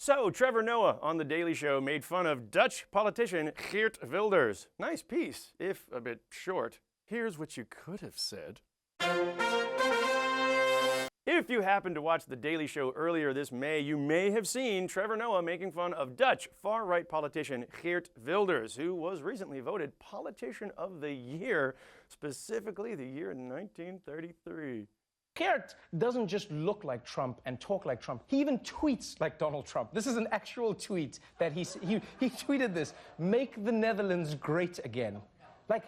So, Trevor Noah on The Daily Show made fun of Dutch politician Geert Wilders. Nice piece, if a bit short. Here's what you could have said. If you happened to watch The Daily Show earlier this May, you may have seen Trevor Noah making fun of Dutch far-right politician Geert Wilders, who was recently voted Politician of the Year, specifically the year 1933. Geert doesn't just look like Trump and talk like Trump. He even tweets like Donald Trump. This is an actual tweet that he tweeted this. Make the Netherlands great again. Like,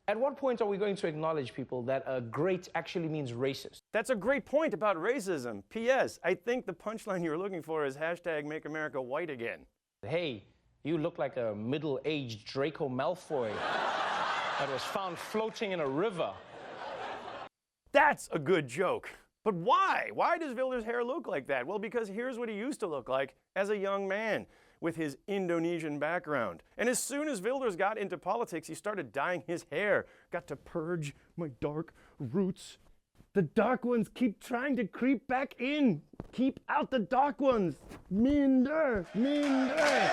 at what point are we going to acknowledge, people, that great actually means racist? That's a great point about racism. P.S. I think the punchline you're looking for is hashtag Make America White Again. Hey, you look like a middle-aged Draco Malfoy that was found floating in a river. That's a good joke. But why? Why does Wilders' hair look like that? Well, because here's what he used to look like as a young man with his Indonesian background. And as soon as Wilders got into politics, he started dyeing his hair. Got to purge my dark roots. The dark ones keep trying to creep back in. Keep out the dark ones. Minder, minder.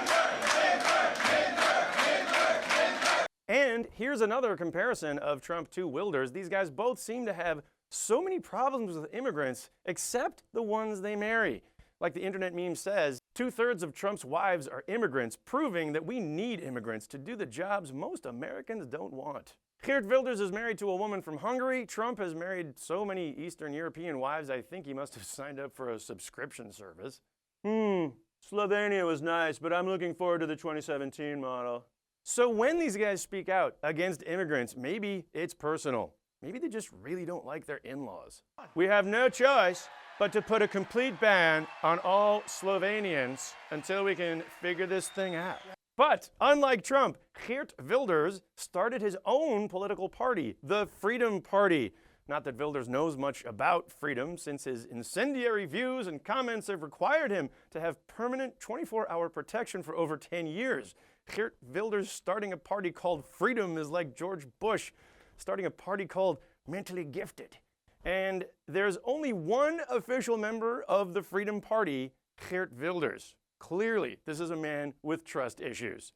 And here's another comparison of Trump to Wilders. These guys both seem to have so many problems with immigrants, except the ones they marry. Like the internet meme says, 2/3 of Trump's wives are immigrants, proving that we need immigrants to do the jobs most Americans don't want. Geert Wilders is married to a woman from Hungary. Trump has married so many Eastern European wives, I think he must have signed up for a subscription service. Slovenia was nice, but I'm looking forward to the 2017 model. So when these guys speak out against immigrants, maybe it's personal. Maybe they just really don't like their in-laws. We have no choice but to put a complete ban on all Slovenians until we can figure this thing out. But unlike Trump, Geert Wilders started his own political party, the Freedom Party. Not that Wilders knows much about freedom, since his incendiary views and comments have required him to have permanent 24-hour protection for over 10 years. Geert Wilders starting a party called Freedom is like George Bush starting a party called Mentally Gifted. And there's only one official member of the Freedom Party, Geert Wilders. Clearly, this is a man with trust issues.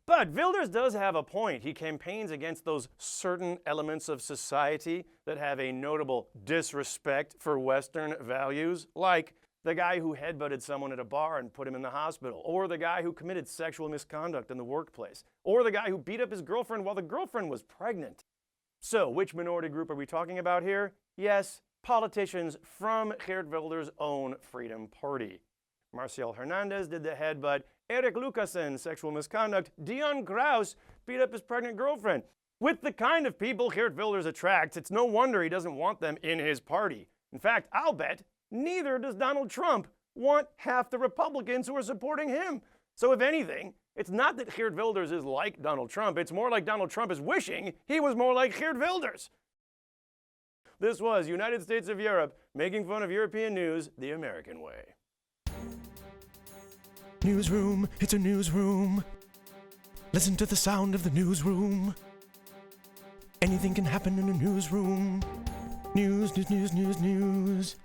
But Wilders does have a point. He campaigns against those certain elements of society that have a notable disrespect for Western values, like the guy who headbutted someone at a bar and put him in the hospital, or the guy who committed sexual misconduct in the workplace, or the guy who beat up his girlfriend while the girlfriend was pregnant. So, which minority group are we talking about here? Yes, politicians from Geert Wilders' own Freedom Party. Marcial Hernandez did the headbutt, Erik Lucassen, sexual misconduct, Dion Graus beat up his pregnant girlfriend. With the kind of people Geert Wilders attracts, it's no wonder he doesn't want them in his party. In fact, I'll bet neither does Donald Trump want half the Republicans who are supporting him. So if anything, it's not that Geert Wilders is like Donald Trump, it's more like Donald Trump is wishing he was more like Geert Wilders. This was United States of Europe, making fun of European news the American way. Newsroom, it's a newsroom. Listen to the sound of the newsroom. Anything can happen in a newsroom. News, news, news, news, news.